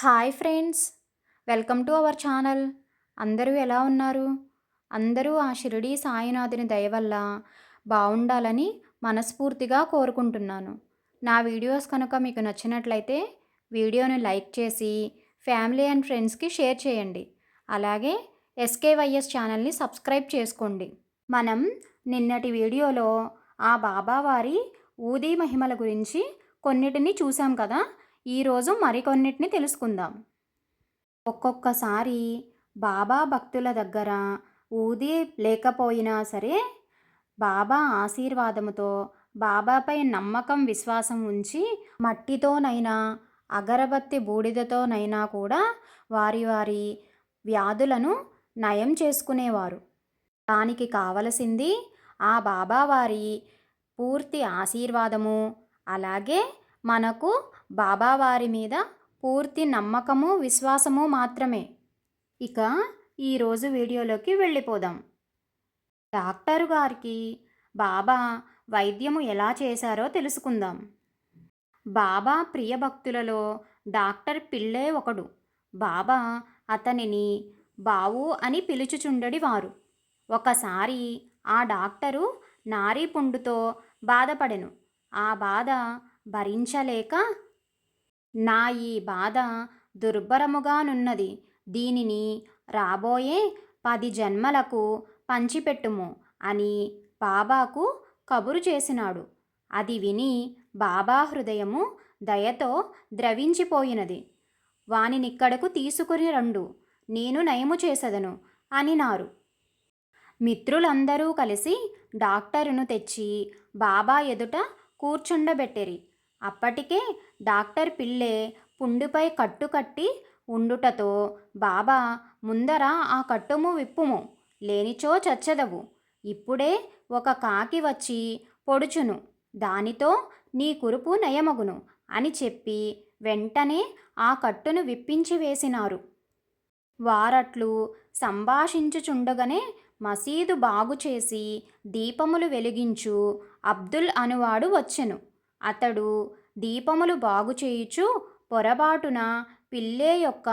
Hi friends, welcome to our channel. అందరూ ఎలా ఉన్నారు? అందరూ ఆ షిరిడీ సాయినాథుని దయ వల్ల బావుండాలని మనస్ఫూర్తిగా కోరుకుంటున్నాను. నా వీడియోస్ కనుక మీకు నచ్చినట్లయితే వీడియోని లైక్ చేసి ఫ్యామిలీ అండ్ ఫ్రెండ్స్కి షేర్ చేయండి. అలాగే ఎస్కేవైఎస్ ఛానల్ని సబ్స్క్రైబ్ చేసుకోండి. మనం నిన్నటి వీడియోలో ఆ బాబావారి ఊదీ మహిమల గురించి కొన్నిటిని చూసాం కదా. ఈరోజు మరికొన్నిటిని తెలుసుకుందాం. ఒక్కొక్కసారి బాబా భక్తుల దగ్గర ఊది లేకపోయినా సరే బాబా ఆశీర్వాదముతో బాబాపై నమ్మకం విశ్వాసం ఉంచి మట్టితోనైనా అగరబత్తి బూడిదతోనైనా కూడా వారి వారి వ్యాధులను నయం చేసుకునేవారు. దానికి కావలసింది ఆ బాబావారి పూర్తి ఆశీర్వాదము, అలాగే మనకు బాబావారి మీద పూర్తి నమ్మకము విశ్వాసము మాత్రమే. ఇక ఈరోజు వీడియోలోకి వెళ్ళిపోదాం. డాక్టరు గారికి బాబా వైద్యము ఎలా చేశారో తెలుసుకుందాం. బాబా ప్రియ భక్తులలో డాక్టర్ పిళ్ళే ఒకడు. బాబా అతనిని బావు అని పిలుచుచుండెడివారు. ఒకసారి ఆ డాక్టరు నారీ పుండుతో బాధపడెను. ఆ బాధ భరించలేక, నా ఈ బాధ దుర్భరముగానున్నది, దీనిని రాబోయే 10 జన్మలకు పంచిపెట్టుము అని బాబాకు కబురు చేసినాడు. అది విని బాబా హృదయము దయతో ద్రవించిపోయినది. వానినిక్కడకు తీసుకుని రండు, నేను నయము చేసెదను అనినారు. మిత్రులందరూ కలిసి డాక్టరును తెచ్చి బాబా ఎదుట కూర్చుండబెట్టిరి. అప్పటికే డాక్టర్ పిళ్ళే పుండుపై కట్టు కట్టి ఉండుటతో బాబా ముందర ఆ కట్టుము విప్పుము, లేనిచో చచ్చెదవు. ఇప్పుడే ఒక కాకి వచ్చి పొడుచును, దానితో నీ కురుపు నయమగును అని చెప్పి వెంటనే ఆ కట్టును విప్పించి వేసినారు. వారట్లు సంభాషించుచుండగనే మసీదు బాగుచేసి దీపములు వెలిగించు అబ్దుల్ అనువాడు వచ్చెను. అతడు దీపములు బాగుచేయుచు పొరబాటున పిల్లే యొక్క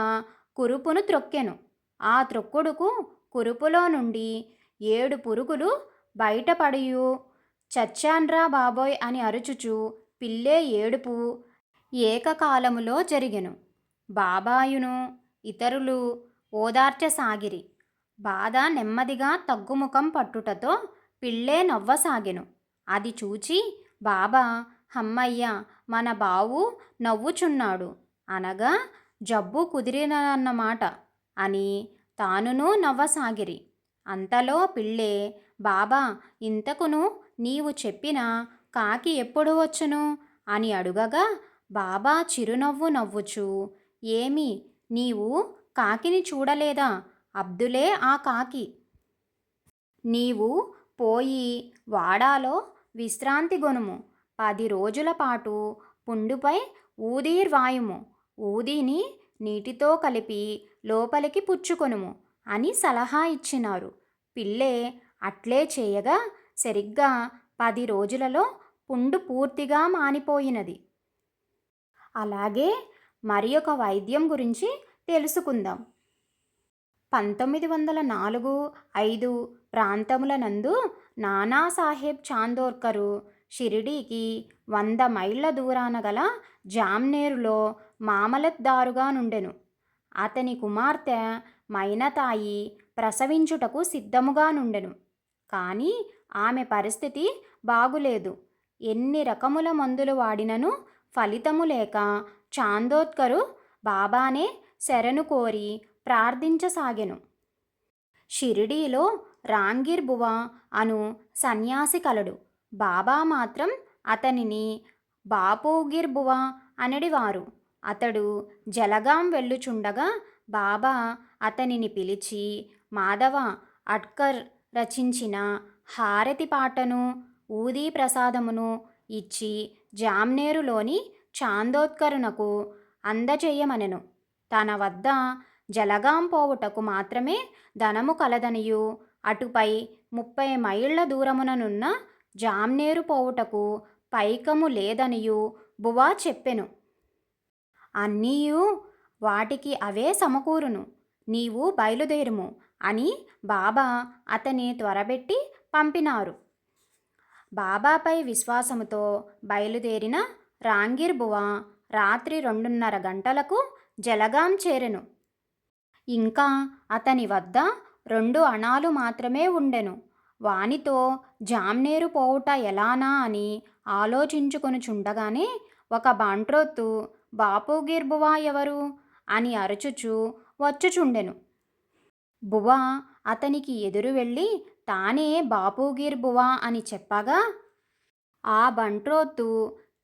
కురుపును త్రొక్కెను. ఆ త్రొక్కుడుకు కురుపులో నుండి 7 పురుగులు బయటపడియు చచ్చాన్రా బాబోయ్ అని అరుచుచు పిల్లే ఏడుపు ఏకకాలములో జరిగెను. బాబాయును ఇతరులు ఓదార్చసాగిరి. బాధ నెమ్మదిగా తగ్గుముఖం పట్టుటతో పిళ్ళే నవ్వసాగెను. అది చూచి బాబా, హమ్మయ్య, మన బావు నవ్వుచున్నాడు, అనగా జబ్బు కుదిరినన్నమాట అని తానును నవ్వసాగిరి. అంతలో పిళ్ళే, బాబా, ఇంతకును నీవు చెప్పిన కాకి ఎప్పుడు వచ్చును అని అడుగగా బాబా చిరునవ్వు నవ్వుచు, ఏమి, నీవు కాకిని చూడలేదా? అబ్దులే ఆ కాకి. నీవు పోయి వాడాలో విశ్రాంతి గొనుము. 10 రోజుల పాటు పుండుపై ఊదీర్వాయుము. ఊదీని నీటితో కలిపి లోపలికి పుచ్చుకొనుము అని సలహా ఇచ్చినారు. పిల్లే అట్లే చేయగా సరిగ్గా 10 రోజులలో పుండు పూర్తిగా మానిపోయినది. అలాగే మరి ఒక వైద్యం గురించి తెలుసుకుందాం. 1904-5 ప్రాంతముల నందు నానాసాహెబ్ చాందోర్కరు షిరిడీకి 100 మైళ్ళ దూరాన గల జామ్నేరులో మామలత్దారుగా నుండెను. అతని కుమార్తె మైనతాయి ప్రసవించుటకు సిద్ధముగా నుండెను. కానీ ఆమె పరిస్థితి బాగులేదు. ఎన్ని రకముల మందులు వాడినను ఫలితము లేక చాందోర్కరు బాబానే శరణు కోరి ప్రార్థించసాగెను. షిరిడీలో రాంగిర్ బువ అను సన్యాసి కలడు. బాబా మాత్రం అతనిని బాపూగిర్ బువ అనడివారు. అతడు జలగాం వెళ్ళుచుండగా బాబా అతనిని పిలిచి మాధవ అడ్కర్ రచించిన హారతి పాటను, ఊదీ ప్రసాదమును ఇచ్చి జామ్నేరులోని చాందోర్కరునకు అందజేయమనెను. తన వద్ద జలగాం పోవుటకు మాత్రమే ధనము కలదనియు, అటుపై 30 మైళ్ళ దూరముననున్న జామ్నేరు పోవుటకు పైకము లేదనియు బువా చెప్పెను. అన్నీయు వాటికి అవే సమకూరును. నీవు బయలుదేరుము అని బాబా అతని త్వరబెట్టి పంపినారు. బాబాపై విశ్వాసముతో బయలుదేరిన రాంగీర్ బువ రాత్రి 2:30 గంటలకు జలగాం చేరెను. ఇంకా అతని వద్ద 2 అణాలు మాత్రమే ఉండెను. వానితో జామ్నేరు పోవుట ఎలానా అని ఆలోచించుకొనుచుండగానే ఒక బాంట్రోత్తు బాపూగీర్ బువా ఎవరు అని అరుచుచు వచ్చుచుండెను. బువ అతనికి ఎదురు వెళ్ళి తానే బాపూగీర్ బువా అని చెప్పగా ఆ బంట్రోత్తు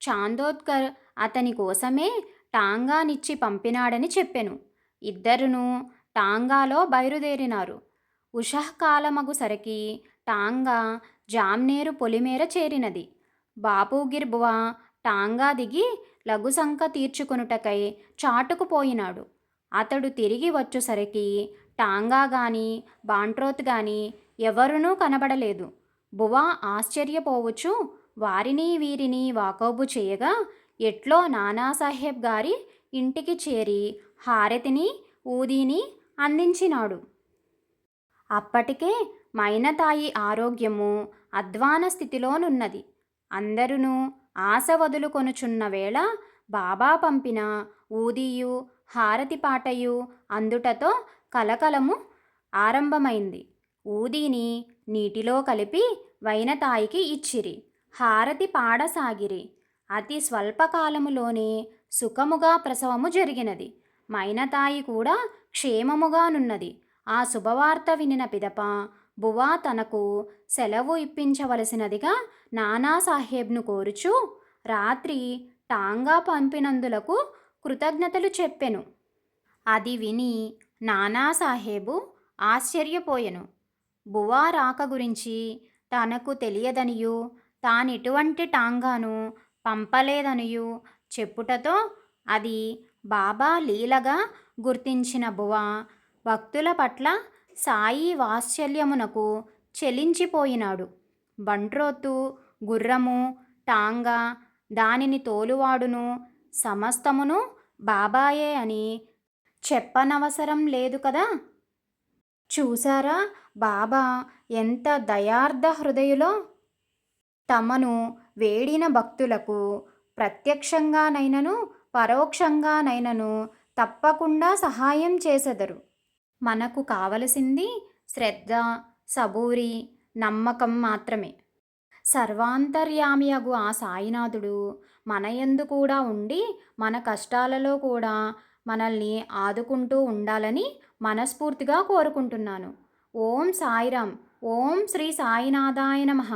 చాందోద్కర్ అతని కోసమే టాంగానిచ్చి పంపినాడని చెప్పెను. ఇద్దరును టాంగాలో బయలుదేరినారు. ఉషఃకాలమగు సరికి టాంగా జామ్నేరు పొలిమేర చేరినది. బాపూగిర్ బువ టాంగా దిగి లఘుశంక తీర్చుకొనుటకై చాటుకుపోయినాడు. అతడు తిరిగి వచ్చుసరికి టాంగా గాని బాంట్రోత్ గాని ఎవరునూ కనబడలేదు. బువ ఆశ్చర్యపోవచ్చు వారిని వీరిని వాకబు చేయగా ఎట్లో నానాసాహెబ్ గారి ఇంటికి చేరి హారతిని ఊదీని అందించినాడు. అప్పటికే మైనతాయి ఆరోగ్యము అధ్వాన స్థితిలోనున్నది. అందరును ఆశ వదులుకొనుచున్న వేళ బాబా పంపిన ఊదియు హారతి పాటయు అందుటతో కలకలము ఆరంభమైంది. ఊదీని నీటిలో కలిపి వైనతాయికి ఇచ్చిరి. హారతి పాడసాగిరి. అతి స్వల్పకాలములోనే సుఖముగా ప్రసవము జరిగినది. మైనతాయి కూడా క్షేమముగానున్నది. ఆ శుభవార్త వినిన పిదప బువా తనకు సెలవు ఇప్పించవలసినదిగా నానాసాహెబ్ను కోరుచు రాత్రి టాంగా పంపినందులకు కృతజ్ఞతలు చెప్పెను. అది విని నానాసాహెబు ఆశ్చర్యపోయెను. బువా రాక గురించి తనకు తెలియదనియు తానెటువంటి టాంగాను పంపలేదనియు చెప్పుటతో అది బాబా లీలగా గుర్తించిన బువ భక్తుల పట్ల సాయి వాత్సల్యమునకు చెలించిపోయినాడు. బంట్రోతు గుర్రము టాంగా దానిని తోలువాడును సమస్తమును బాబాయే అని చెప్పనవసరం లేదు కదా. చూసారా బాబా ఎంత దయార్ధ హృదయులో. తమను వేడిన భక్తులకు ప్రత్యక్షంగానైనను పరోక్షంగానైనను తప్పకుండా సహాయం చేసెదరు. మనకు కావలసింది శ్రద్ధ, సబూరి, నమ్మకం మాత్రమే. సర్వాంతర్యామియగు ఆ సాయినాథుడు మనయందు కూడా ఉండి మన కష్టాలలో కూడా మనల్ని ఆదుకుంటూ ఉండాలని మనస్ఫూర్తిగా కోరుకుంటున్నాను. ఓం సాయిరామ్. ఓం శ్రీ సాయినాథాయ నమః.